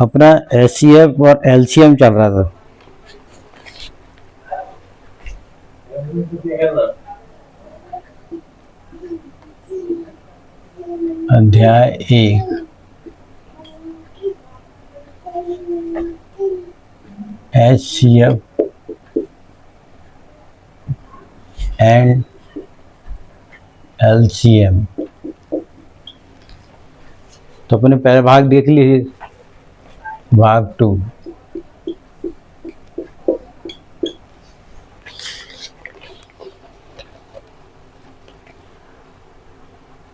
अपना HCF और LCM चल रहा था। अध्याय 1 HCF एंड LCM। तो अपने पहले भाग देख लीजिए, भाग 2।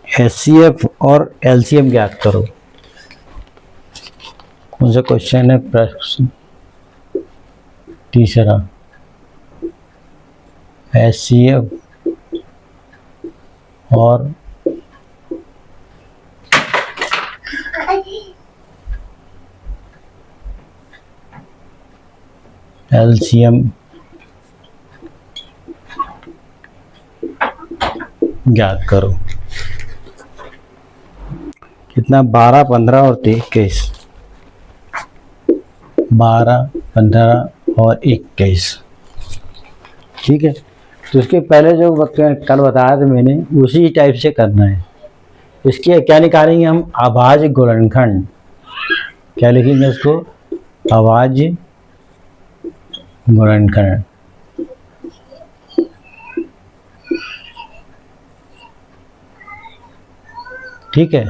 HCF और LCM ज्ञात करो। कौन सा क्वेश्चन है? प्रश्न तीसरा। HCF और LCM ज्ञात करो। कितना? 12, 15 और 21। 12, 15 और 21। ठीक है। तो इसके पहले जो कल बताया था मैंने, उसी टाइप से करना है। इसके क्या निकालेंगे हम? अभाज्य गुणनखंड। क्या लिखेंगे इसको? अभाज्य गुणनखंड। ठीक है।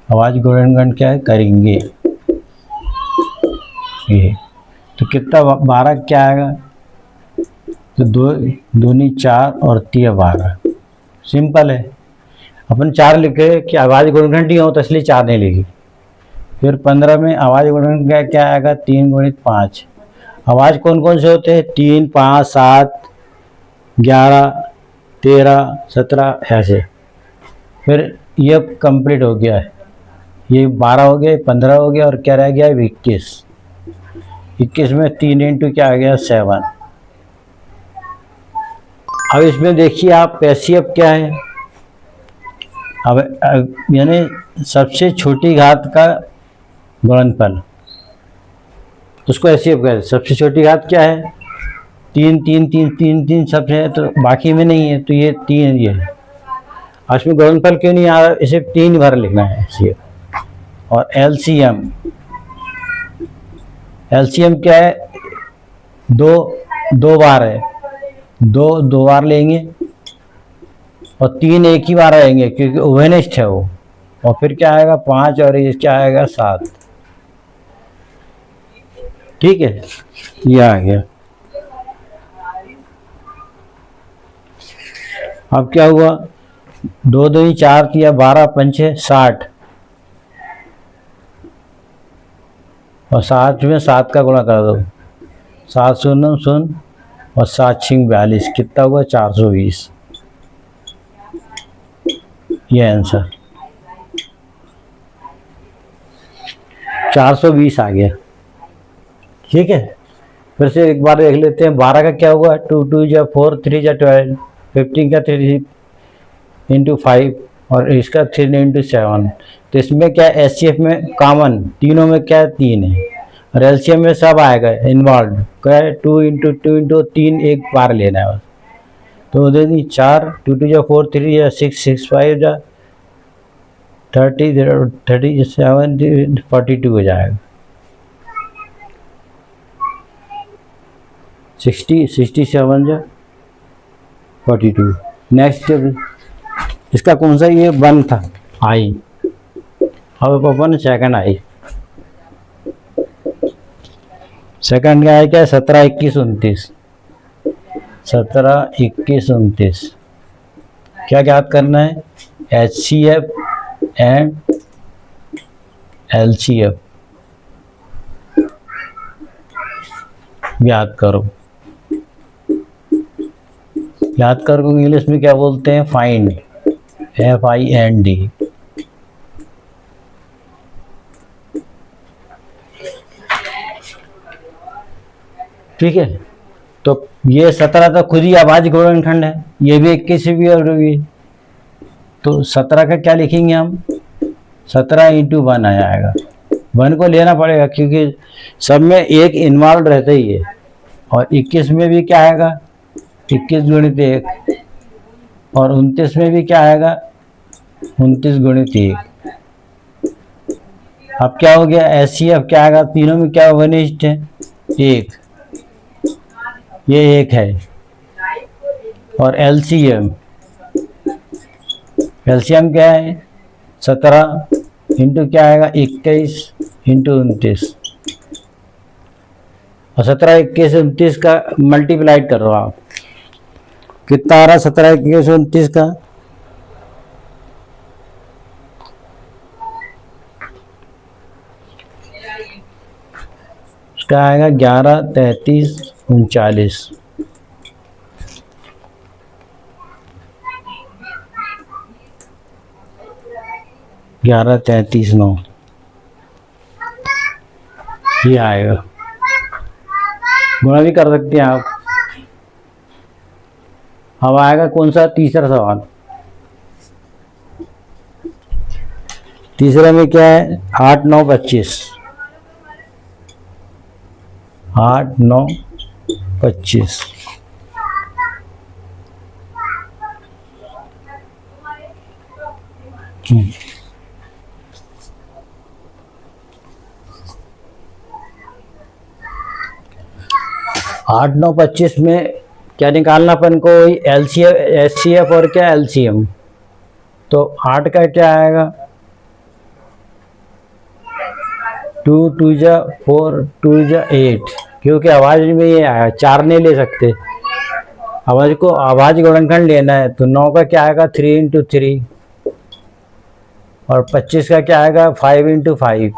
अभाज्य गुणनखंड क्या है करेंगे ये। तो कितना? 12 क्या आएगा? तो 2 दूनी 4 और 3 12। सिंपल है। अपन 4 लिखे कि अभाज्य गुणनखंड ही हो, तो इसलिए 4 नहीं लिखी। फिर 15 में अभाज्य गुणनखंड क्या आएगा? 3 गुणित 5। अभाज्य कौन कौन से होते हैं? 3, 5, 7, 11, 13, 17 ऐसे। फिर ये कंप्लीट हो गया है। ये 12 हो गया, 15 हो गया, और क्या रह गया? 21। 21 में 3 इंटू क्या आ गया? 7। अब इसमें देखिए आप, HCF क्या है? अब यानी सबसे छोटी घात का गुणनफल, उसको HCF कहते हैं। सबसे छोटी घात क्या है? 3, 3, 3, 3, 3 सबसे है, तो बाकी में नहीं है, तो ये 3 ये है। इसमें गुणनफल क्यों नहीं आ रहा? इसे 3 बार लिखना है HCF। और LCM, LCM क्या है? 2 बार है, 2 बार लेंगे, और 3 एक ही बार आएंगे क्योंकि ओवेनिस्ट है वो। और फिर क्या आएगा? 5, और ये क्या आएगा? 7। ठीक है, ये आ गया। अब क्या हुआ? 2 दूनी 4, 12, 5, 60, और 7 में 7 का गुणा कर दो। 7 शून्य 0 और 7 6 42। कितना हुआ? 420। ये आंसर 420 आ गया। ठीक है। फिर से एक बार देख लेते हैं। 12 का क्या हुआ? 2 2 जा 4, 3 जा 12, 15 का 3 इंटू 5, और इसका 3 इंटू 7। तो इसमें क्या HCF में कॉमन तीनों में क्या 3 है, और LCM में सब आएगा इन्वॉल्व। क्या है? 2 इंटू 2 इंटू 3 एक बार लेना है बस। तो दे दी 4, 2 2 जा 4, 3 जा 6, 6 5 जा 30, 37, 42 हो जाएगा। 60, 67 जा 42। नेक्स्ट इसका कौन सा? ये 1 था, आई। अब अपन सेकंड आई। सेकंड का है क्या? 17, 21, 29। 17, 21, 29 क्या ज्ञात करना है? HCF एंड LCF याद करो। याद करो इंग्लिश में क्या बोलते हैं? Find, FIND। ठीक है। तो ये 17 तो खुद ही अभाज्य गुणनखंड है, ये भी 21 भी और भी। तो 17 का क्या लिखेंगे हम, 17 इंटू 1 आ जाएगा। 1 को लेना पड़ेगा क्योंकि सब में एक इन्वॉल्व रहता ही है। और 21 में भी क्या आएगा, 21 गुणित 1, और 29 में भी क्या आएगा, 29 गुणित 1। अब क्या हो गया, एचसीएफ क्या आएगा, तीनों में क्या वनिष्ठ है, 1, ये 1 है। और एलसीएम, एलसीएम क्या है, 17 इंटू क्या आएगा, 21 इंटू 29। और 17, 21, 29 का मल्टीप्लाइड कर रहे हो आप, कितना आ रहा है 17, 21, 29 का, उसका आएगा 11, 33, 39। 11, 33, 9 ये आएगा। गुणा भी कर सकते हैं आप। अब आएगा कौन सा, तीसरा सवाल। तीसरे में क्या है, 8, 9, 25, 8, 9, 25। 8, 9, 25 में क्या निकालना अपन को, एलसीएफ, एचसीएफ और क्या एलसीएम। तो 8 का क्या आएगा, 2, 2 जा 4, 2 जा 8, क्योंकि आवाज में ये आया, 4 नहीं ले सकते, आवाज को आवाज गुणनखंड लेना है। तो 9 का क्या आएगा, 3 इंटू 3, और 25 का क्या आएगा, 5 इंटू 5।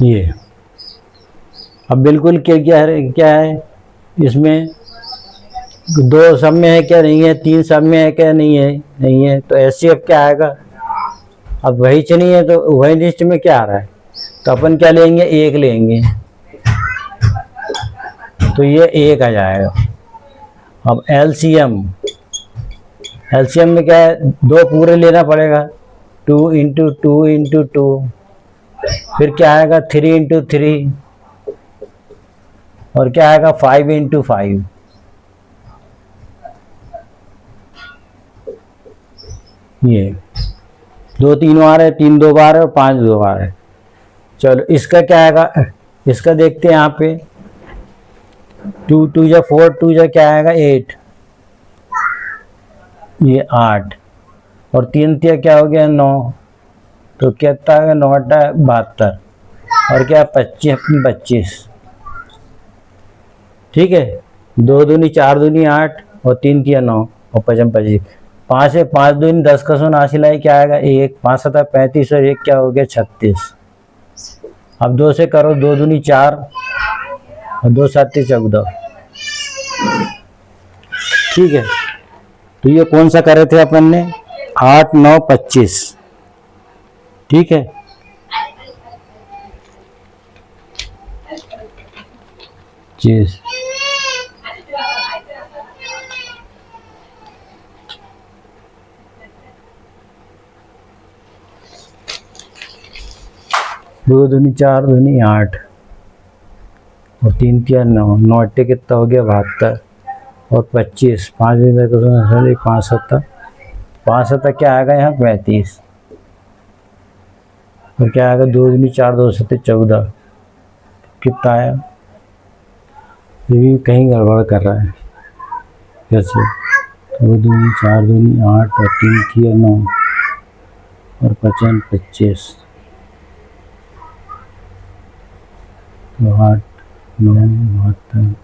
ये अब बिल्कुल क्या है इसमें, 2 सब में है क्या नहीं है, 3 सब में है क्या नहीं है, नहीं है। तो एचसीएफ क्या आएगा, अब वही नहीं है तो वही लिस्ट में क्या आ रहा है, तो अपन क्या लेंगे, 1 लेंगे, तो ये 1 आ जाएगा। अब एलसीएम, एलसीएम में क्या है, 2 पूरे लेना पड़ेगा, 2 इंटू 2 इंटू 2, फिर क्या आएगा, 3 इंटू 3, और क्या आएगा, 5 इंटू 5। ये 2 3 बार है, 3 2 बार है, और 5 2 बार है। चलो इसका क्या आएगा, इसका देखते हैं यहाँ पे, 2 2 जा 4, 2 जा क्या आएगा, 8, ये 8, और 3 तिया क्या हो गया, 9, तो कितना आएगा, 9 72, और क्या 25, 25, ठीक है। 2 दूनी 4 दूनी 8, और 3 तिया 9, और 5 25, 5 है, 5 दूनी 10 का 89 लाई क्या आएगा, 1, 5 7 35, और 1 क्या हो गया, 36। अब 2 से करो, 2 दूनी 4, और 2 7 14, ठीक है। तो ये कौन सा करे थे अपन ने, 8, 9, 25, ठीक है। चीज 2 दूनी 4 दूनी 8, और 3 तिया 9, 9 अट्टे कितना हो गया, 72, और 25, 5 5 7, 5 7 क्या आएगा यहाँ, 35, और क्या आएगा, 2 दूनी 4, 2 7 14, कितना आया, ये भी कहीं गड़बड़ कर रहा है, जैसे 2 दूनी 4 दूनी 8, और 3 तिया 9, और 5 25, तो 8, 9, 72,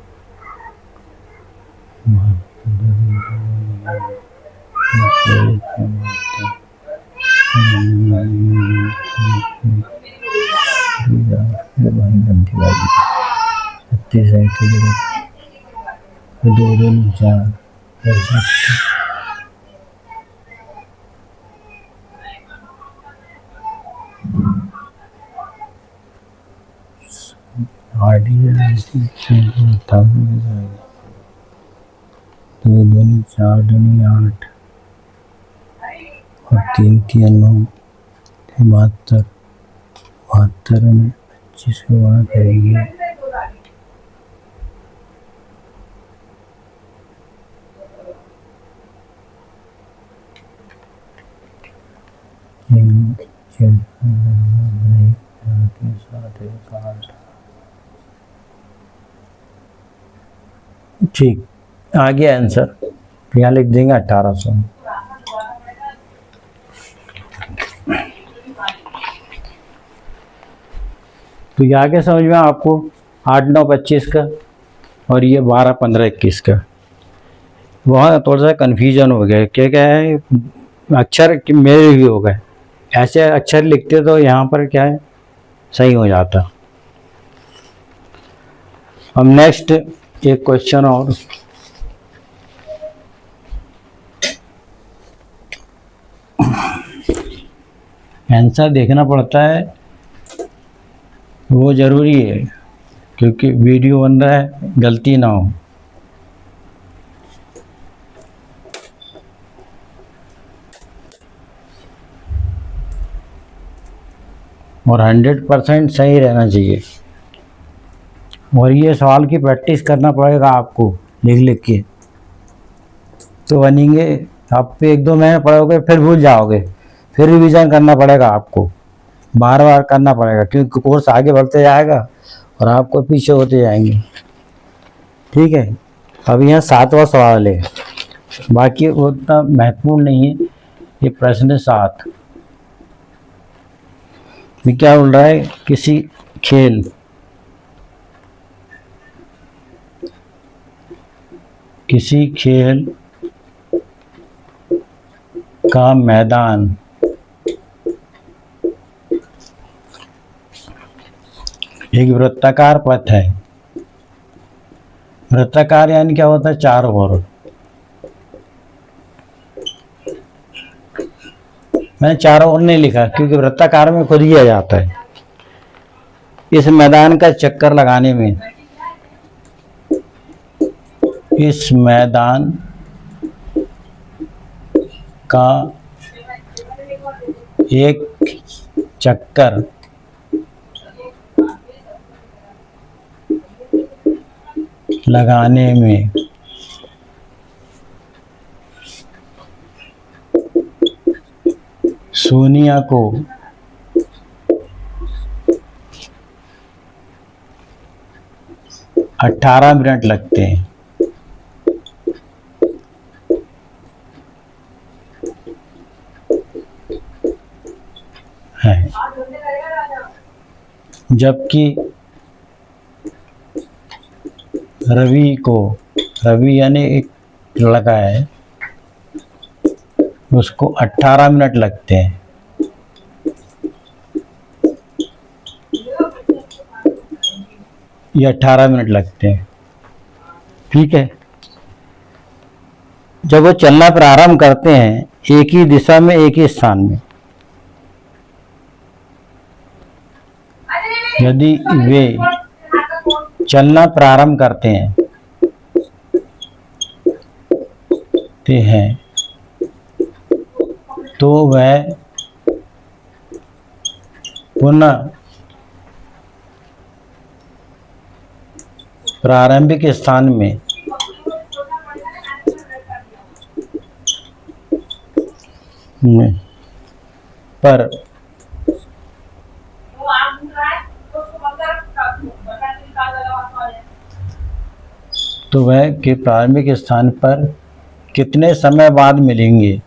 2 दूनी 4, हार्डी दो दूनी 4 दूनी 8 और 3 3 9 72 72 में 25 को गुणा करेंगे ठीक आ गया आंसर। तो यहाँ लिख देंगे 1800। तो ये आगे समझ में आपको 8 9 25 का और ये 12 15 21 का। वहाँ थोड़ा सा कन्फ्यूजन हो गया, क्या क्या है अक्षर कि मेरे भी हो गए, ऐसे अक्षर लिखते तो यहाँ पर क्या है सही हो जाता। अब नेक्स्ट एक क्वेश्चन और, आंसर देखना पड़ता है, वो ज़रूरी है क्योंकि वीडियो बन रहा है, गलती ना हो। और 100% सही रहना चाहिए। और ये सवाल की प्रैक्टिस करना पड़ेगा आपको लिख लिख के, तो बनेंगे। आप 1-2 महीने पढ़ोगे फिर भूल जाओगे, फिर रिवीजन करना पड़ेगा आपको, बार बार करना पड़ेगा क्योंकि कोर्स आगे बढ़ते जाएगा और आपको पीछे होते जाएंगे। ठीक है, अब यहाँ 7वां सवाल है, बाकी वो उतना महत्वपूर्ण नहीं है। ये प्रश्न 7 में क्या बोल रहा है, किसी खेल का मैदान एक वृत्ताकार पथ है। वृत्ताकार यानी क्या होता है, 4 ओर। मैंने 4 ओर नहीं लिखा क्योंकि वृत्ताकार में खुद ही आ जाता है। इस मैदान का चक्कर लगाने में, इस मैदान का एक चक्कर लगाने में सोनिया को 18 मिनट लगते हैं। जबकि रवि यानी एक लड़का है, उसको 18 मिनट लगते हैं। ये 18 मिनट लगते हैं। ठीक है, जब वो चलना प्रारंभ करते हैं एक ही दिशा में, एक ही स्थान में, यदि वे चलना प्रारंभ करते हैं तो वह पुनः प्रारंभिक स्थान में पर तो वह के प्रारंभिक स्थान पर कितने समय बाद मिलेंगे,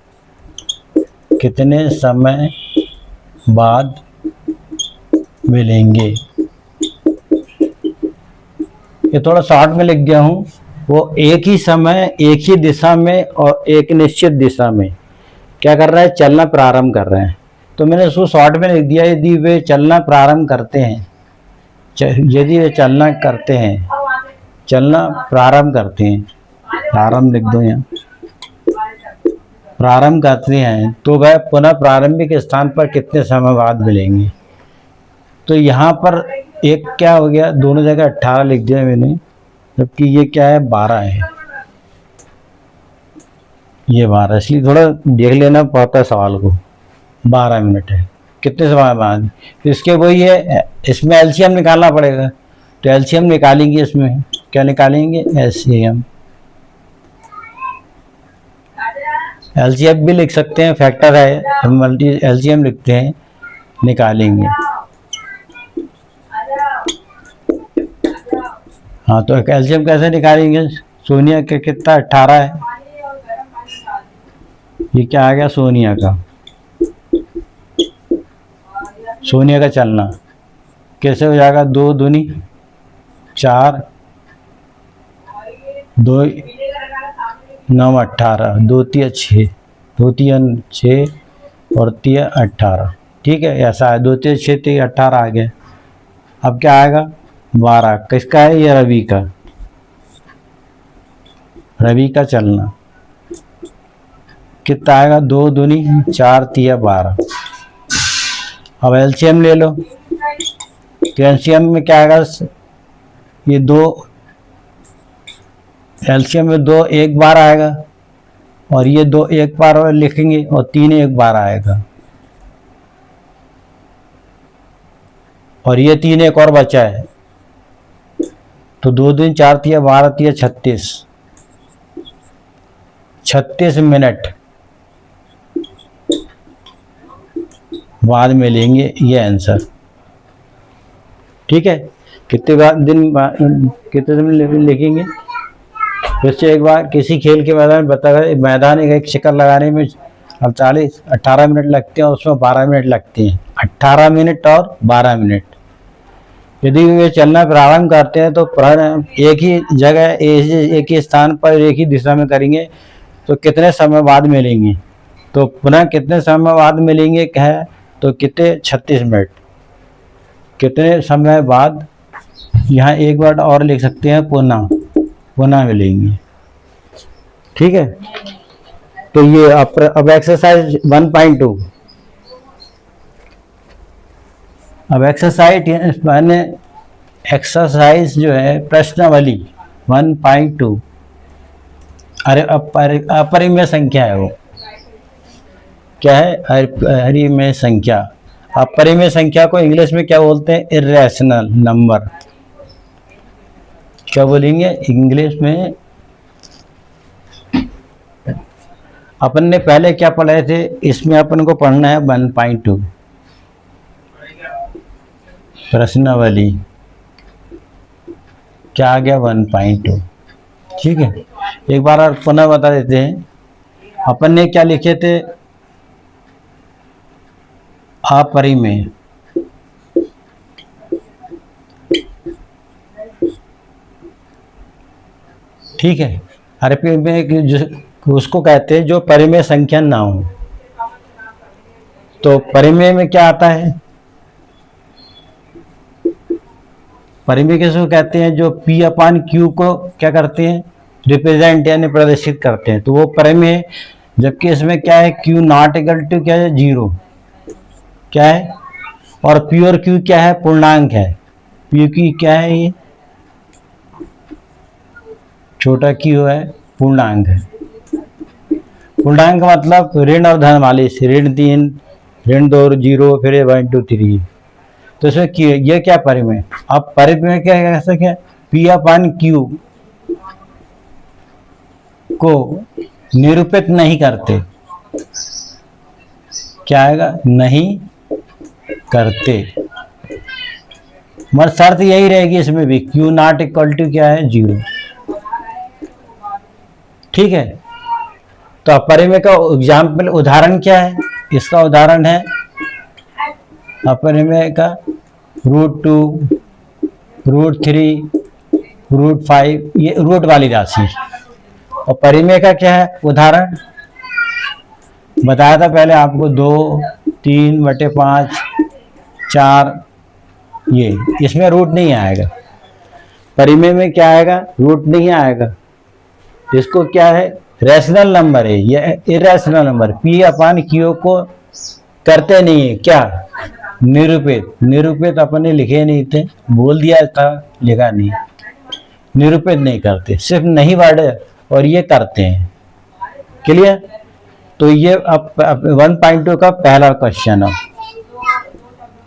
कितने समय बाद मिलेंगे। ये थोड़ा शॉर्ट में लिख दिया हूँ। वो एक ही समय, एक ही दिशा में और एक निश्चित दिशा में क्या कर रहा है, चलना प्रारंभ कर रहे हैं। तो मैंने उसको शॉर्ट में लिख दिया, यदि वे चलना प्रारंभ करते हैं, यदि वे चलना प्रारंभ करते हैं, प्रारंभ लिख दो यहाँ, प्रारंभ करते हैं तो वह पुनः प्रारंभिक स्थान पर कितने समय बाद मिलेंगे। तो यहाँ पर एक क्या हो गया, दोनों जगह 18 लिख दिया मैंने, जबकि ये क्या है 12 है, ये 12, इसलिए थोड़ा देख लेना पड़ता है सवाल को। 12 मिनट है, कितने समय बाद, तो इसके वही है, इसमें एलसीएम निकालना पड़ेगा, तो एलसीएम निकालेंगे, इसमें क्या निकालेंगे, एलसीएम। एलसीएम भी लिख सकते हैं, फैक्टर है, हम मल्टी एलसीएम लिखते हैं, निकालेंगे। हाँ, तो एलसीएम कैसे निकालेंगे, सोनिया का कितना 18 है, ये क्या आ गया सोनिया का, सोनिया का चलना कैसे हो जाएगा, 2 दूनी 4, 2 9 18, 2 3 6, 2 3 6 और 3 18, ठीक है, ऐसा है, 2 3 6 3 18 आ गया। अब क्या आएगा 12, किसका है, ये रवि का, रवि का चलना कितना आएगा, 2 दूनी 4 3 12। अब एलसीएम ले लो, तो एलसीएम में क्या आएगा, ये 2, एलसीएम में 2 एक बार आएगा, और ये 2 एक बार और लिखेंगे, और 3 एक बार आएगा, और ये 3 एक और बचा है, तो 2 दिन 4 3 12 3 36 मिनट बाद में लेंगे ये आंसर, ठीक है। कितने दिन लिखेंगे, फिर से एक बार, किसी खेल के मैदान में बताया, मैदान एक चक्कर लगाने में 18 मिनट लगते हैं, और उसमें 12 मिनट लगते हैं, 18 मिनट और 12 मिनट। यदि वे चलना प्रारंभ करते हैं तो एक ही जगह, एक ही स्थान पर, एक ही दिशा में करेंगे, तो कितने समय बाद मिलेंगे, तो पुनः कितने समय बाद मिलेंगे है, तो कितने 36 मिनट, कितने समय बाद, यहाँ एक वर्ड और लिख सकते हैं, पुनः मिलेंगे, ठीक है। तो ये अब एक्सरसाइज 1.2, अब एक्सरसाइज जो है प्रश्नावली 1.2, अरे अपरिमेय संख्या है, वो क्या है, अपरिमेय संख्या। अपरिमेय संख्या को इंग्लिश में क्या बोलते हैं, इर्रेशनल नंबर, क्या बोलेंगे इंग्लिश में। अपन ने पहले क्या पढ़े थे, इसमें अपन को पढ़ना है 1.2 प्रश्नावली, क्या आ गया 1.2, ठीक है। एक बार और पुनः बता देते हैं, अपन ने क्या लिखे थे, अपरिमेय, ठीक है। अपरिमेय उसको कहते हैं जो परिमेय संख्या ना हो, तो परिमेय में क्या आता है, परिमेय किसको कहते हैं, जो P/Q को क्या करते हैं, रिप्रेजेंट यानी प्रदर्शित करते हैं, तो वो परिमेय। जबकि इसमें क्या है, Q नॉट इक्वल टू क्या है, 0, क्या है, और P और Q क्या है, पूर्णांक है, P की क्या है, ये छोटा Q है, पूर्णांक है। पूर्णांक मतलब ऋण और धन वाले, ऋण 3, ऋण 2, 0, फिर 1 2 3, तो इसमें ये क्या परिमेय। अब परिमेय क्या कह सकते हैं, P/Q को निरूपित नहीं करते, क्या आएगा, नहीं करते, मगर शर्त यही रहेगी इसमें भी, Q नॉट इक्वल टू क्या है, 0, ठीक है। तो अपरिमेय का एग्जाम्पल, उदाहरण क्या है, इसका उदाहरण है अपरिमेय का √2, √3, √5, ये रूट वाली राशि। और परिमेय का क्या है उदाहरण, बताया था पहले आपको, 2, 3/5, 4, ये इसमें रूट नहीं आएगा। परिमेय में क्या आएगा, रूट नहीं आएगा। इसको क्या है, रैशनल नंबर है, ये इरेशनल नंबर, P/Q को करते नहीं है, क्या निरूपित, निरूपित अपने लिखे नहीं थे, बोल दिया था, लिखा नहीं। निरूपित नहीं करते, सिर्फ नहीं वर्ड और ये करते हैं। क्लियर? तो ये अब 1.2 का पहला क्वेश्चन है।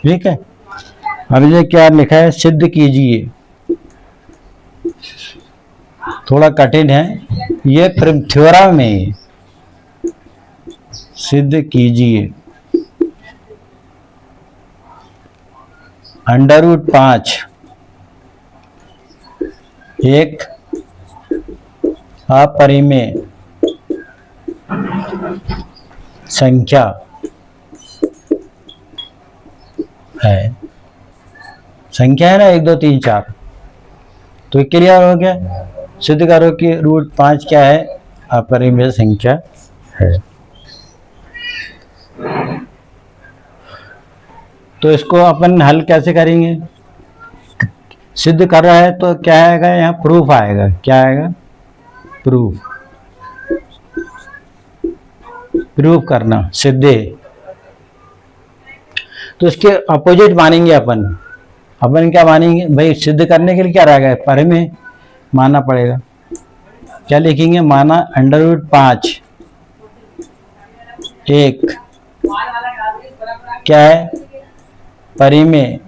ठीक है, अब ये क्या लिखा है, सिद्ध कीजिए। थोड़ा कठिन है ये, थ्योरम में है। सिद्ध कीजिए √5 एक अपरिमेय संख्या है। संख्या है ना 1 2 3 4, तो क्लियर हो गया। सिद्ध करो कि √5 क्या है, अपरिमेय संख्या है। तो इसको अपन हल कैसे करेंगे? सिद्ध कर रहा है तो क्या आएगा, यहाँ प्रूफ आएगा। क्या आएगा? प्रूफ। प्रूफ करना, सिद्धे। तो इसके अपोजिट मानेंगे अपन। अपन क्या मानेंगे भाई, सिद्ध करने के लिए क्या रहेगा, परिमेय मानना पड़ेगा। क्या लिखेंगे, माना √5 एक क्या है, परिमेय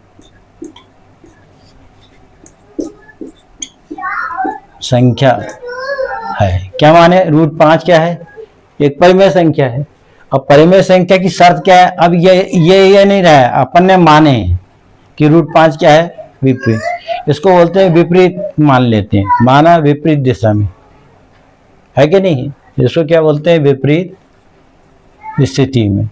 संख्या है। क्या माने, √5 क्या है, एक परिमेय संख्या है। अब परिमेय संख्या की शर्त क्या है, अब ये नहीं रहा है, अपन ने माने कि √5 क्या है, विपरीत। इसको बोलते हैं विपरीत मान लेते हैं, माना विपरीत दिशा में, है कि नहीं? इसको क्या बोलते हैं, विपरीत स्थिति में।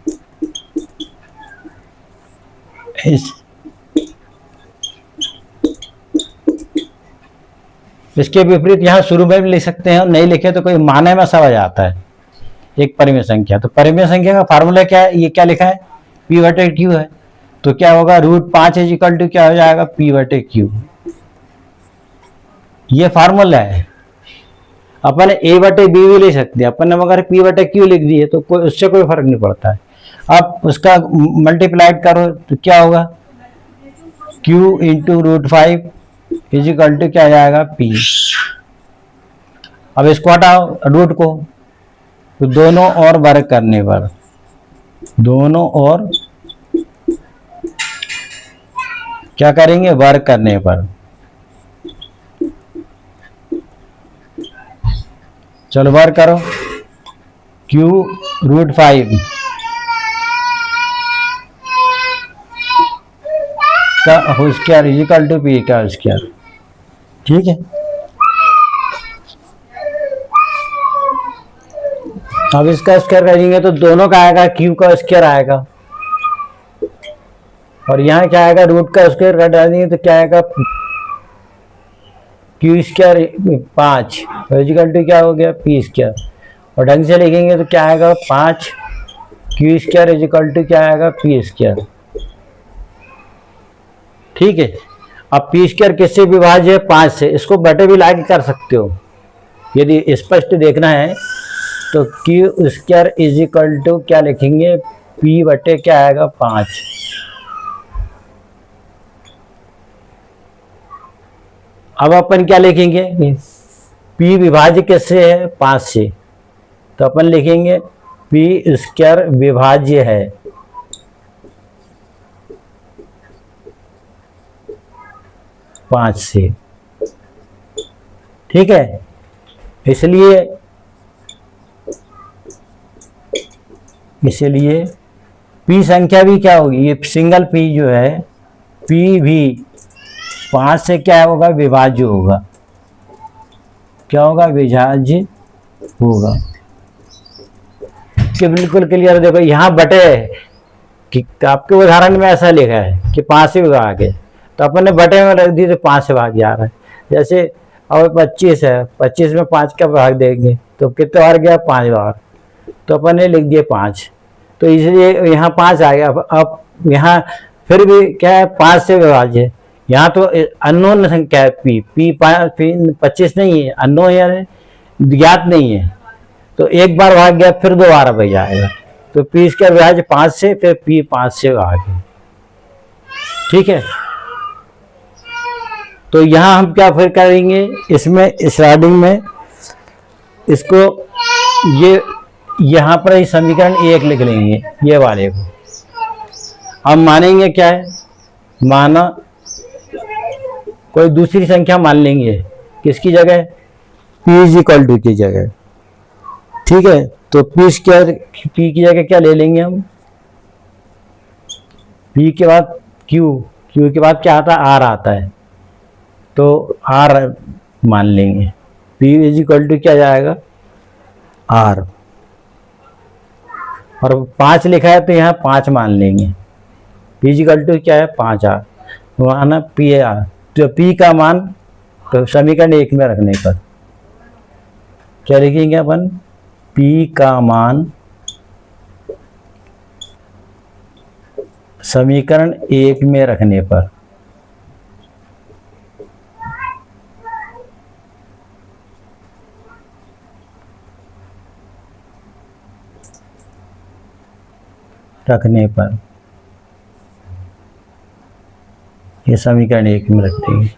इसके विपरीत यहाँ शुरू में भी लिख सकते हैं, और नहीं लिखे तो कोई माने में समझ आता है। एक परिमेय संख्या, तो परिमेय संख्या का फार्मूला क्या है, ये क्या लिखा है, P/Q है। तो क्या होगा, √5 = क्या हो जाएगा, P/Q। ये फार्मूला है। अपन A/B भी ले सकते हैं, अपन ने मगर P/Q लिख दिए तो कोई उससे कोई फर्क नहीं पड़ता है। अब उसका मल्टीप्लाइड करो तो क्या होगा, Q × √5 क्या आ जाएगा, P। अब इसको हटाओ रूट को, तो दोनों और वर्ग करने पर, दोनों और क्या करेंगे, वर्ग करने पर। चलो वर्ग करो, Q √5 का होल स्क्वायर = P का स्क्वायर। ठीक है, अब इसका स्क्वायर करेंगे तो दोनों का आएगा, Q का स्क्वायर आएगा, और यहाँ क्या आएगा, रूट का स्क्वायर काट देंगे तो क्या आएगा, Q² 5 = क्या हो गया, P²। और ढंग से लिखेंगे तो क्या आएगा, 5 Q² = क्या आएगा, P²। ठीक है, अब P² किससे विभाज्य है, 5 से। इसको बटे भी ला के कर सकते हो, यदि स्पष्ट देखना है तो Q² क्या लिखेंगे, P/ क्या आएगा, 5। अब अपन क्या लिखेंगे, P विभाज्य किससे है, 5 से। तो अपन लिखेंगे P² विभाज्य है 5 से। ठीक है, इसलिए P संख्या भी क्या होगी, ये सिंगल P जो है, P भी 5 से क्या होगा, विभाज्य होगा। क्या होगा, विभाज्य होगा। कि बिल्कुल क्लियर। देखो यहाँ बटे कि आपके उदाहरण में ऐसा लिखा है कि 5 से विभाग है, तो अपन ने बटे में रख दी तो 5 से भाग जा रहा है। जैसे अब 25 है, 25 में 5 का भाग देंगे तो कितने बार गया, 5 बार। तो अपन ने लिख दिया 5, तो इसलिए यहाँ 5 आ गया। अब यहाँ फिर भी क्या है, 5 से विभाज्य। यहाँ तो अननोन संख्या है, P 25 नहीं है, अननोन है, ज्ञात नहीं है। तो एक बार भाग गया, फिर दोबारा भाग जाएगा। तो P² विभाज्य 5 से, फिर P 5 से भाग है। ठीक है, तो यहाँ हम क्या फिर करेंगे, इसमें स्टार्टिंग में इसको ये यहाँ पर ये समीकरण 1 लिख लेंगे, ये वाले को। अब मानेंगे क्या है, माना कोई दूसरी संख्या मान लेंगे, किसकी जगह, p इज इक्वल टू की जगह। ठीक है, तो p की जगह क्या ले लेंगे हम, p के बाद q के बाद क्या आता है, r आता है, तो r मान लेंगे। p इज इक्वल टू क्या जाएगा, r, और 5 लिखा है तो यहाँ 5 मान लेंगे। p इज इक्वल टू क्या है, 5r, माना p है r, तो p का मान तो समीकरण 1 में रखने पर क्या लिखेंगे अपन, p का मान समीकरण 1 में रखने पर ये समीकरण 1 में रख देंगे।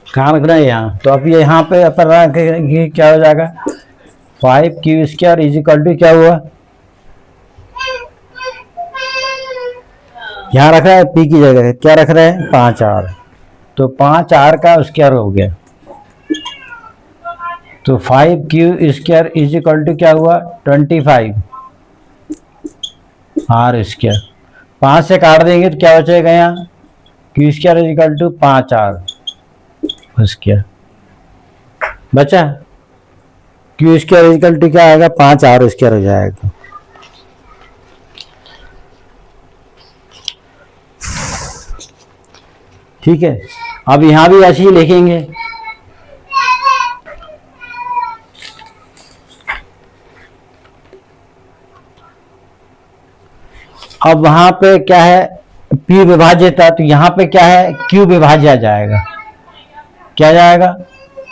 कहाँ रखना है, यहाँ, तो अब यहाँ पे अपन रखेंगे, क्या हो जाएगा, 5q² इज इक्वल टू क्या हुआ, यहाँ रख रहा है p की जगह क्या रख रहा है, 5r, तो 5r का स्क्वायर हो गया, तो 5q² इज इक्वल टू क्या हुआ, 25r²। 5 से काट देंगे तो क्या बचेगा, यहाँ q² is equal to 5r² बचा, q² इज इक्वल टू क्या आएगा, 5r² हो जाएगा। ठीक है, अब यहाँ भी ऐसे ही लिखेंगे, अब वहां पे क्या है, p विभाजित है, तो यहाँ पे क्या है, q विभाज्य आ जाएगा, क्या जाएगा,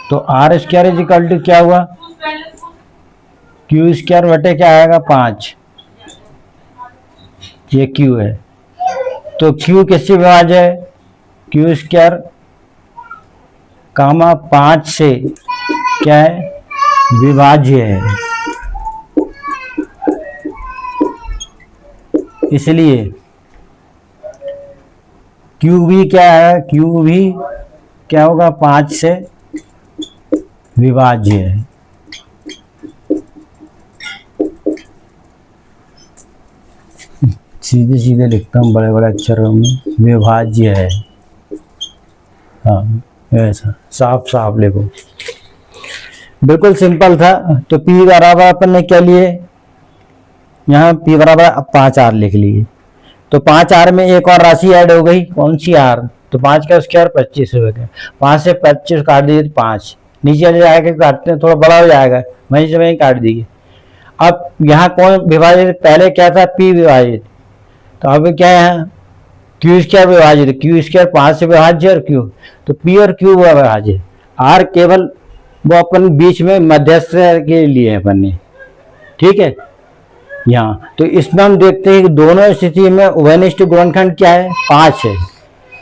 तो r² इज इक्वल टू क्या हुआ, q² बटे क्या आएगा, 5, ये q है, तो q किससे विभाज्य है, q² कामा 5 से क्या है, विभाज्य है, इसलिए q भी क्या है, q भी क्या होगा, 5 से विभाज्य है। सीधे सीधे लिखता हूँ बड़े बड़े अक्षरों में, विभाज्य है, हाँ ऐसा साफ साफ लिखो, बिल्कुल सिंपल था। तो p बराबर अपन ने क्या लिए, यहाँ p बराबर 5r लिख लिए, तो 5r में एक और राशि ऐड हो गई, कौन सी, r, तो 5 का स्क्वायर 25 हो गया, 5 से 25 काट दीजिए तो 5 नीचे चले जाएगा, काटते हैं थोड़ा बड़ा हो जाएगा, वहीं से वहीं काट दीजिए। अब यहाँ कौन विभाजित, पहले क्या था, p विभाजित, तो अब क्या है, यहाँ q² विभाजित, q² 5 से विभाज्य और q, तो p और q विभाज्य, r केवल वो अपन बीच में मध्यस्थ के लिए अपन ने। ठीक है, यहाँ तो इसमें हम देखते हैं कि दोनों स्थिति में उभयनिष्ठ गुणनखंड क्या है, 5 है,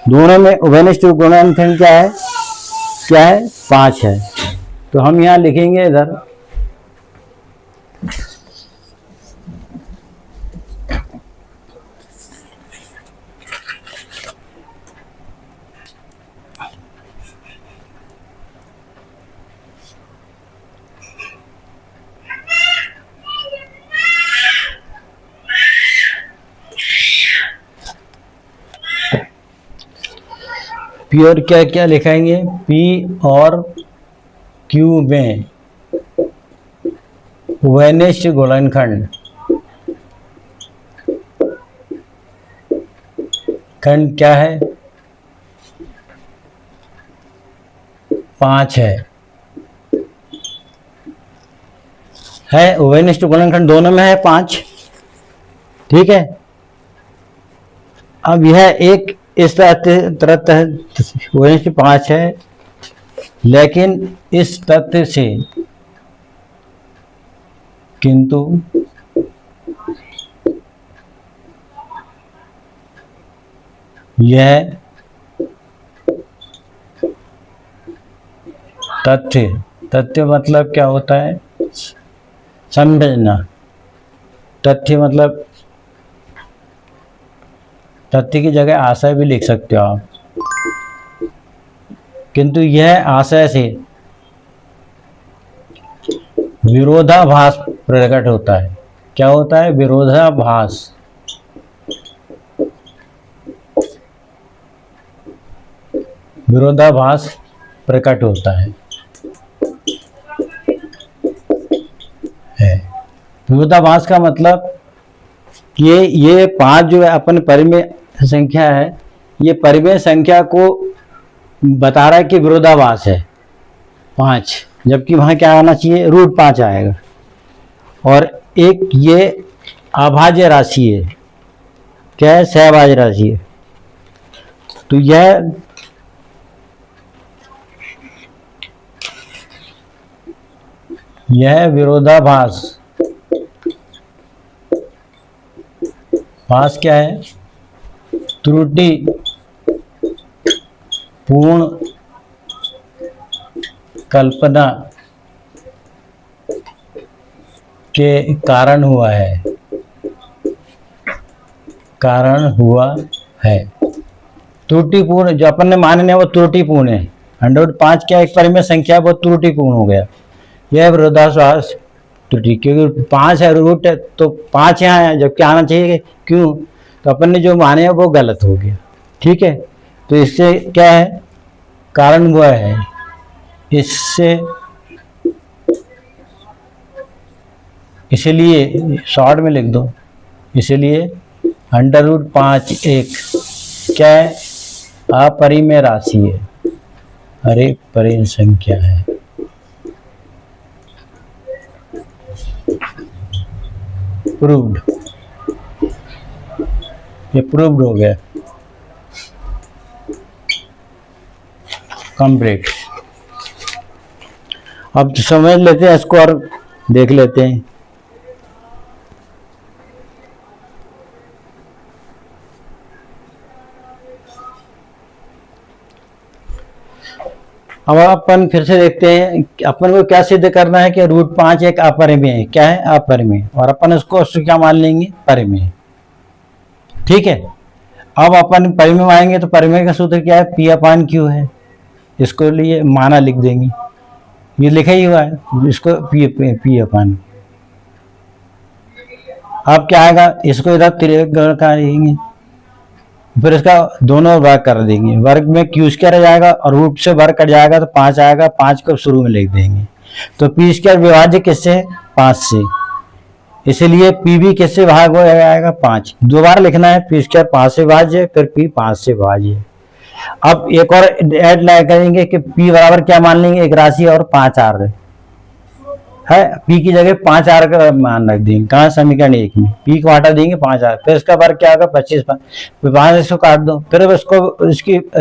दोनों में उभयनिष्ठ गुणनखंड क्या है, 5 है। तो हम यहाँ लिखेंगे इधर p और क्या क्या लिखाएंगे, p और q में उभयनिष्ठ गुणनखंड खंड क्या है, 5 है उभयनिष्ठ गुणनखंड दोनों में है 5। ठीक है, अब यह एक इस तरह उभयनिष्ठ 5 है, लेकिन इस तथ्य से किंतु यह तथ्य, तथ्य मतलब क्या होता है, समझना। तथ्य मतलब तथ्य की जगह आशय भी लिख सकते हो आप, किंतु यह आशय से विरोधाभास प्रकट होता है। क्या होता है? विरोधाभास। विरोधाभास प्रकट होता है। विरोधाभास का मतलब ये 5 जो है अपन परिमेय संख्या है, ये परिमेय संख्या को बता रहा है कि विरोधाभास है 5, जबकि वहां क्या आना चाहिए, √5 आएगा। और एक ये अभाज्य राशि है, क्या है, सहभाज्य राशि है। तो यह विरोधाभास, भास क्या है, त्रुटि पूर्ण कल्पना के कारण हुआ है, कारण हुआ है। त्रुटिपूर्ण जो अपन ने माने वो त्रुटिपूर्ण है। 105 क्या एक परिमेय संख्या, वो त्रुटिपूर्ण हो गया। यह विरोधाभास त्रुटि, क्योंकि 5 है, रूट है, तो 5 यहाँ है, जबकि आना चाहिए, क्यों, तो अपन ने जो माने वो गलत हो गया। ठीक है, तो इससे क्या है, कारण हुआ है, इससे इसलिए शॉर्ट में लिख दो, इसलिए √5 एक क्या है, अपरिमेय राशि है, अरे परिमेय संख्या है। प्रूव्ड, ये प्रूव्ड हो गया, कंप्लीट। अब समझ लेते हैं इसको और देख लेते हैं। अब अपन फिर से देखते हैं अपन को क्या सिद्ध करना है कि √5 एक अपरिमेय है। क्या है? अपरिमेय। और अपन उसको क्या मान लेंगे? परिमेय। ठीक है, अब अपन परिमेय मानेंगे तो परिमेय का सूत्र क्या है? P/Q है। इसको लिए माना लिख देंगे, ये लिखा ही हुआ है, इसको P/Q। अब क्या आएगा, इसको इधर त्रिगुण का देंगे, फिर इसका दोनों वर्ग कर देंगे, वर्ग में Q² आ जाएगा और रूट से वर्ग कट जाएगा तो 5 आएगा, 5 को शुरू में लिख देंगे। तो P² विभाज्य किससे? 5 से, इसलिए P भी किससे भाग हो जाएगा? 5। दोबारा लिखना है, P² 5 से भाज्य, फिर P 5 से भाज्य। अब एक और ऐड करेंगे कि P बराबर क्या मान लेंगे, एक राशि और 5R है, P की जगह 5R का मान रख देंगे। कहाँ? समीकरण 1 में P को हटा देंगे 5R, फिर इसका वर्ग क्या होगा? 25। 5 इसको काट दो, फिर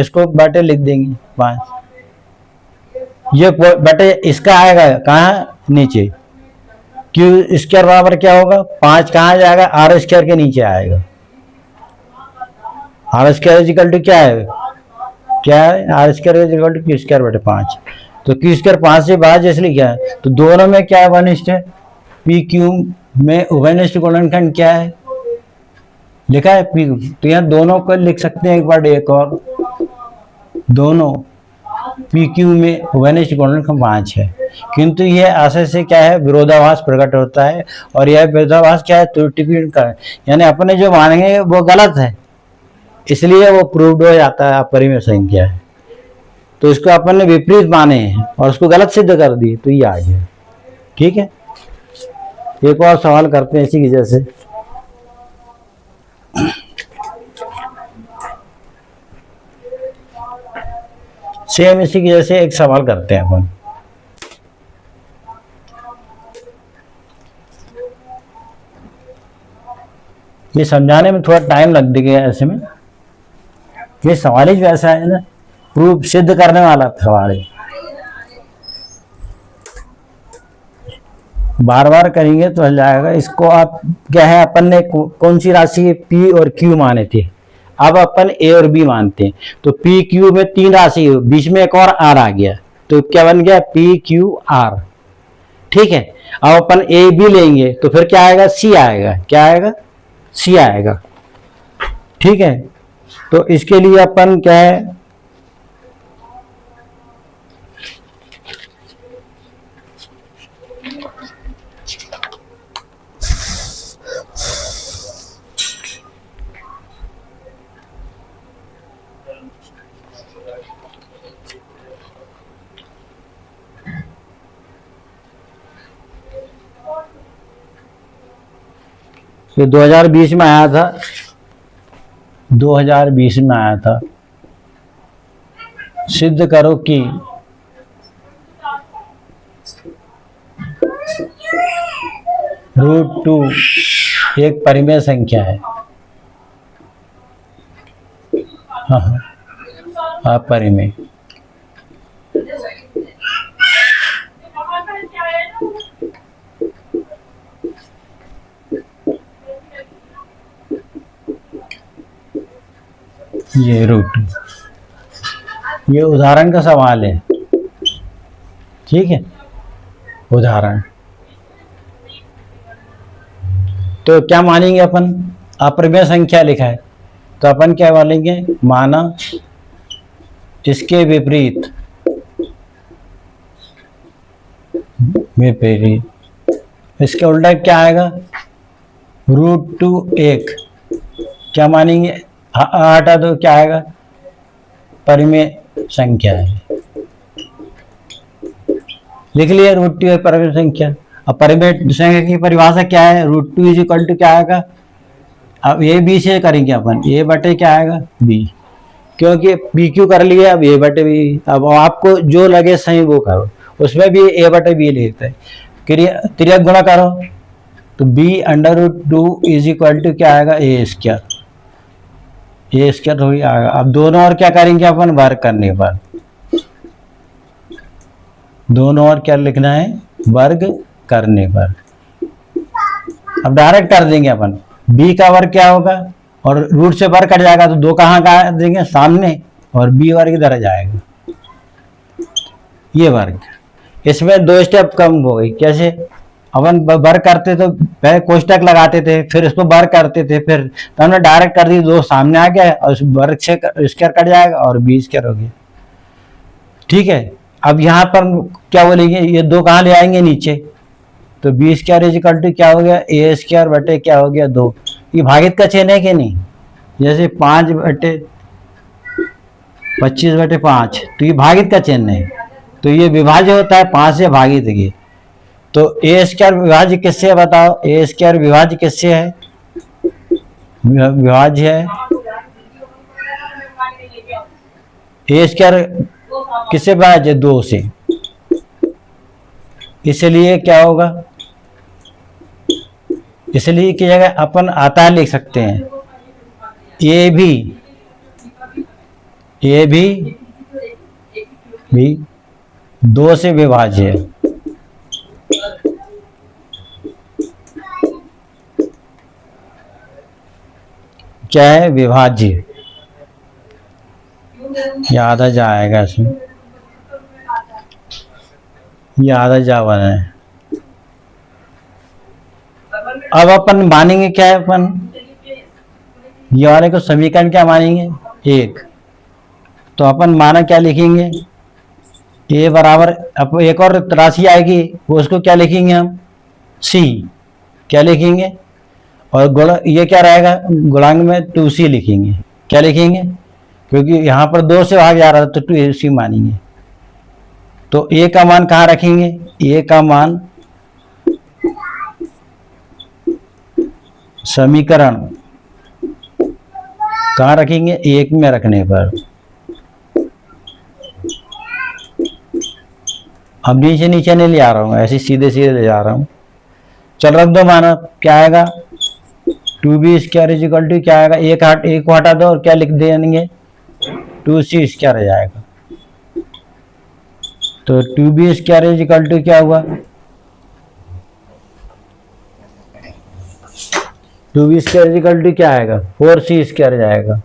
इसको बटे लिख देंगे 5। ये बटे इसका आएगा कहाँ? नीचे। Q² बराबर क्या होगा? 5 कहाँ जाएगा? R² के नीचे आएगा। R² क्या है? क्या है? R² Q² बटे 5। तो Q² 5 से भाज्य, इसलिए क्या है, तो दोनों में क्या है? वनिष्ठ है। PQ में उभयनिष्ठ गुणनखंड क्या है? लिखा है P, तो यहाँ दोनों को लिख सकते हैं एक बार, एक और, दोनों PQ में उभयनिष्ठ गुणनखंड 5 है, किंतु यह आशय से क्या है? विरोधाभास प्रकट होता है। और यह विरोधाभास क्या है? त्रुटिपूर्ण का, यानी अपने जो मानेंगे वो गलत है, इसलिए वो प्रूव्ड हो जाता है, अपरिमेय संख्या है। तो इसको अपन ने विपरीत माने हैं और उसको गलत सिद्ध कर दिए, तो ये आ गया। ठीक है, एक और सवाल करते हैं इसी की जैसे। सेम इसी की जैसे एक सवाल करते हैं अपन। ये समझाने में थोड़ा टाइम लग गया ऐसे में, ये सवाल ही वैसा है ना, प्रूफ सिद्ध करने वाला सवाल है, बार बार करेंगे तो हल जाएगा। इसको आप क्या है, अपन ने कौन सी राशि P और Q माने थे, अब अपन ए और बी मानते हैं, तो पी क्यू में 3 राशि, बीच में एक और आर आ गया, तो क्या बन गया, पी क्यू आर। ठीक है, अब अपन ए बी लेंगे तो फिर क्या आएगा, सी आएगा, क्या आएगा, सी आएगा। ठीक है, तो इसके लिए अपन क्या है, ये 2020 में आया था, 2020 में आया था, सिद्ध करो कि √2 एक परिमेय संख्या है। हाँ, परिमेय। ये √2, ये उदाहरण का सवाल है। ठीक है, उदाहरण। तो क्या मानेंगे अपन, अपरिमेय संख्या लिखा है तो अपन क्या मानेंगे, माना इसके विपरीत, इसके उल्टा क्या आएगा, √2 एक, क्या मानेंगे, हटा दो, क्या आएगा, परिमेय संख्या है। लिख लिया, √2 एक परिमेय संख्या। अब परिमेय संख्या की परिभाषा क्या है, √2 इज इक्वल टू क्या आएगा, अब ए बी से करेंगे अपन, ए बटे क्या आएगा, बी, क्योंकि बी क्यू कर लिया, अब ए बटे बी। अब आपको जो लगे सही वो करो, उसमें भी ए बटे बी लिखते हैं, त्रियक गुणा करो, तो b√2 इज इक्वल टू क्या आएगा, ए स्क्वायर, ए स्क्वायर हो गया। अब दोनों और क्या करेंगे अपन, वर्ग करने पर, दोनों और क्या लिखना है, वर्ग करने पर। अब डायरेक्ट कर देंगे अपन, b का वर्ग क्या होगा, और रूट से वर्ग कट जाएगा तो 2 कहाँ का देंगे, सामने, और b वर्ग इधर जाएगा, ये वर्ग। इसमें 2 स्टेप कम हो गई, कैसे, अपन वर्ग करते तो पहले कोष्टक लगाते थे, फिर इसको वर्ग करते थे, फिर तो हमने डायरेक्ट कर दी, 2 सामने आ गया और उस वर्ग से स्क्वायर कट जाएगा और b स्क्वायर हो गया। ठीक है, अब यहाँ पर क्या बोलेंगे, ये 2 कहाँ ले आएंगे, नीचे, तो b square is equal to क्या हो गया, ए स्क्वायर बटे क्या हो गया, 2। ये भागित का चिन्ह है कि नहीं, जैसे 5/25/5, तो ये भागित का चिन्ह है, तो ये विभाज्य होता है 5 से भागित के। तो ए स्क्वायर विभाज्य किससे है, बताओ, ए स्क्वायर विभाज्य किससे है, विभाज्य है, ए स्क्वायर किससे विभाज्य, 2 से। इसलिए क्या होगा, इसलिए की जगह अपन आता लिख सकते हैं, ए भी 2 से विभाज्य है। क्या है, विभाज्य, याद आ जाएगा इसमें, याद आ जा बना है। अब अपन मानेंगे क्या है, अपन ये वाले को समीकरण क्या मानेंगे, 1। तो अपन माना क्या लिखेंगे, ए बराबर, अब एक और राशि आएगी वो, उसको क्या लिखेंगे हम, सी, क्या लिखेंगे, और गुण ये क्या रहेगा, गुणांक में 2c लिखेंगे, क्या लिखेंगे, क्योंकि यहाँ पर 2 से भाग जा रहा था तो 2c मानेंगे। तो ए का मान कहाँ रखेंगे, ए का मान समीकरण कहाँ रखेंगे, 1 में रखने पर। अब नीचे नीचे नहीं ले आ रहा हूँ, ऐसे सीधे सीधे ले जा रहा हूँ। चल रख दो, माना क्या आएगा, 2b square is equal to क्या आएगा, एक को हटा दो और क्या लिख देंगे, 2c स्क्वायर आ जाएगा। तो 2b square is equal to क्या हुआ, 2b square is equal to क्या आएगा, 4c स्क्वायर जाएगा।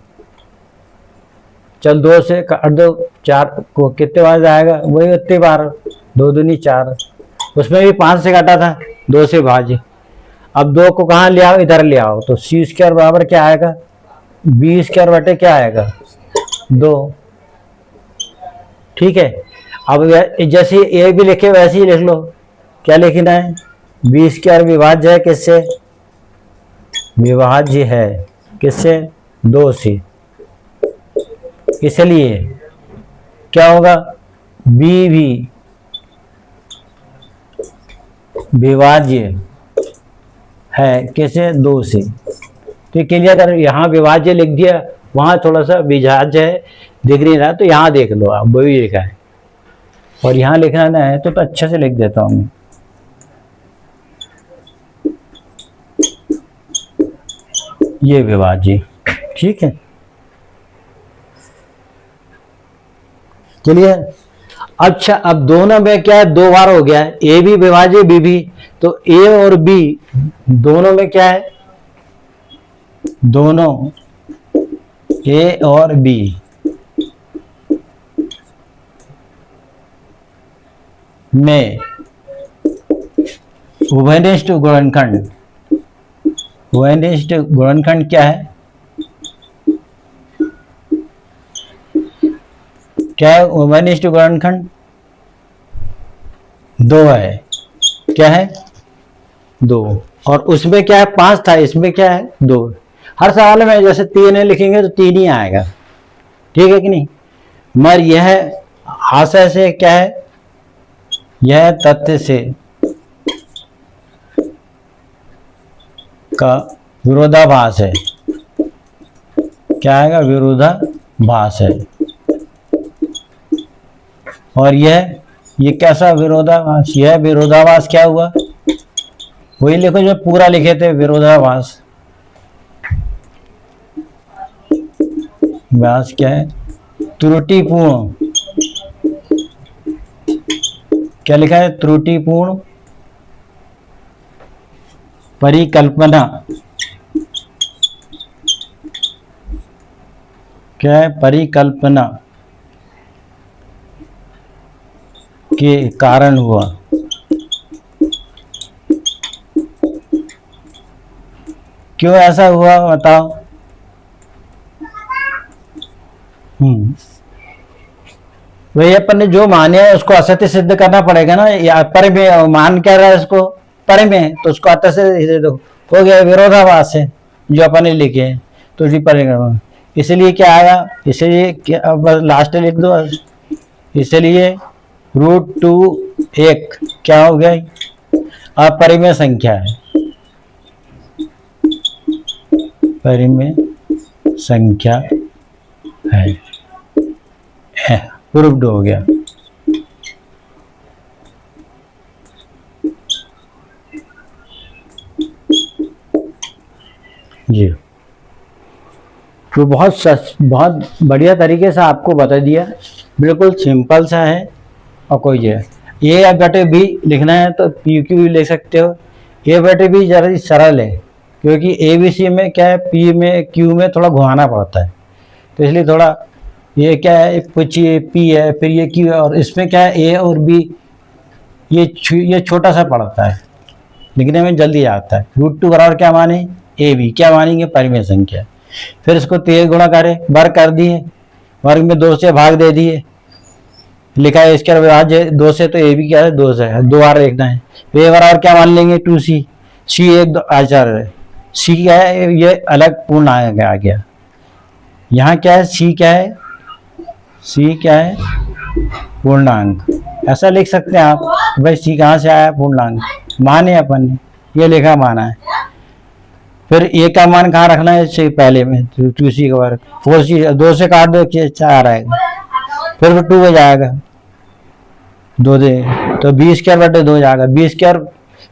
चल 2 से काट दो, 4 को कितने बार जाएगा, वही उतने बार, 2 दूनी 4। उसमें भी 5 से काटा था, 2 से भाज्य। अब 2 को कहाँ ले आओ, इधर ले आओ, तो सी स्क्वायर बराबर क्या आएगा, बी स्क्वायर बटे क्या आएगा, 2। ठीक है। अब जैसे ए भी लिखे वैसे ही लिख लो, क्या लिखना है, बी स्क्वायर विभाज्य है किससे, विभाज्य है किससे, 2 से। इसलिए क्या होगा, बी भी विभाज्य है किससे, 2 से। तो क्लियर कर, यहाँ विभाज्य लिख दिया, वहां थोड़ा सा विभाज्य है दिख नहीं रहा, तो यहाँ देख लो आप, वही लिखा है। और यहाँ लिखना ना है तो अच्छे से लिख देता हूं मैं। ये विभाज्य, ठीक है, चलिए। अच्छा, अब दोनों में क्या है, 2 बार हो गया है, ए भी विभाज्य बी भी, तो ए और बी दोनों में क्या है, दोनों ए और बी में उभयनिष्ठ गुणनखंड, उभयनिष्ठ गुणनखंड क्या है, क्या है उभयनिष्ठ गुणनखंड, 2 है, क्या है 2। और उसमें क्या है 5 था, इसमें क्या है 2। हर सवाल में जैसे 3 लिखेंगे तो 3 ही आएगा, ठीक है कि नहीं। मगर यह आशय से क्या है, यह तथ्य से का विरोधाभास है, क्या आएगा, विरोधाभास है। और ये कैसा विरोधाभास, यह विरोधाभास क्या हुआ, वही लिखो जो पूरा लिखे थे, विरोधाभास भास क्या है, त्रुटिपूर्ण, क्या लिखा है, त्रुटिपूर्ण परिकल्पना, क्या है, परिकल्पना के कारण हुआ। क्यों ऐसा हुआ बताओ। वही अपन ने जो माने है उसको असत्य सिद्ध करना पड़ेगा ना, या पर में मान क्या रहा है उसको, पर में, तो उसको अत से हो गया, विरोधाभास है जो अपन ने लिखे हैं, तो उसी पर। इसलिए क्या आया, इसलिए क्या, अब लास्ट लिख दो, इसलिए √2 1 क्या हो गया, अपरिमेय संख्या है, परिमेय संख्या है, प्रूव्ड हो गया। जी, तो बहुत बढ़िया तरीके से आपको बता दिया, बिल्कुल सिंपल सा है। और कोई है ए बटे बी लिखना है तो पी क्यू भी ले सकते हो। ए बटे बी जरा सरल है, क्योंकि ए बी सी में क्या है, पी में क्यू में थोड़ा घुमाना पड़ता है, तो इसलिए थोड़ा ये क्या है, कुछ ये पी है, फिर ये क्यू है, और इसमें क्या है ए और बी, ये छोटा सा पड़ता है, लिखने में जल्दी आता है। √2 बराबर क्या माने, ए बी, क्या मानेंगे, परिमेय संख्या। फिर इसको 13 गुणा करे, वर्ग कर दिए, वर्ग में 2 से भाग दे दिए, लिखा है इसके विभाज्य 2 से, तो ए बी क्या है, 2 से है, 2 बार लिखना है। तो ए बराबर क्या मान लेंगे, 2c, सी एक आचार है, सी क्या है, ये अलग पूर्ण आ गया। यहाँ क्या है, सी क्या है, सी क्या है, पूर्णांक, ऐसा लिख सकते हैं आप, भाई सी कहाँ से आया, पूर्णांक माने अपन ने, ये लिखा माना है। फिर ए का मान कहाँ रखना है, इससे पहले में 2c का वर्ग, 4c, 2 से काट दो 4 आएगा, फिर 2 हो जाएगा, 2 दे तो बी स्क्वायर बटे 2 जाएगा, बी स्क्वायर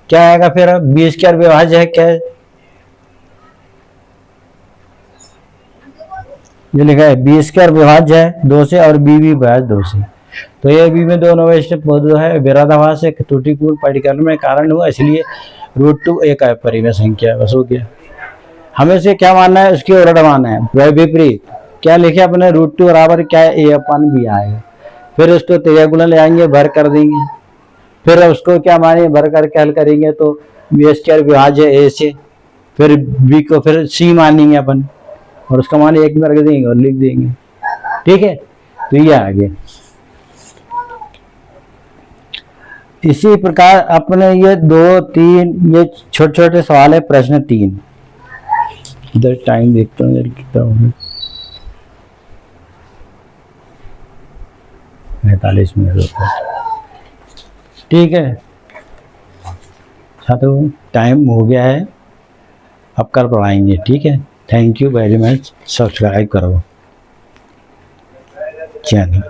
क्या आएगा, फिर बी स्क्वायर विभाज्य है क्या है, ये लिखा है बी स्क्वायर विभाज्य है 2 से, और बी भी विभाज्य 2 से। तो ये बी में दोनों जो है विरोधाभास से त्रुटिपूर्ण परिकल्पना में कारण हुआ, इसलिए √2 1 है परिमेय संख्या, बस हो गया। हमें से क्या मानना है, उसके उलट मानना है, वह विपरीत क्या लिखे अपने रूट 2 बराबर क्या है ए अपन बी आएगा। फिर उसको त्रिज्या गुणन ले आएंगे, भर कर देंगे। फिर उसको क्या माने भर करके हल करेंगे तो बी स्क्वायर विभाज्य ए से, फिर बी को फिर सी मानेंगे अपन और उसका मान 1 में रख देंगे और लिख देंगे। ठीक है, तो ये आ गया। इसी प्रकार अपने ये 2, 3 ये छोटे छोटे सवाल है। प्रश्न 3 इधर टाइम देखता हूँ कितना होगा, 45 मिनट होता है। ठीक है छात्रों, टाइम हो गया है, अब कल पढ़ाएंगे। ठीक है, thank you very much. Subscribe करो चैनल।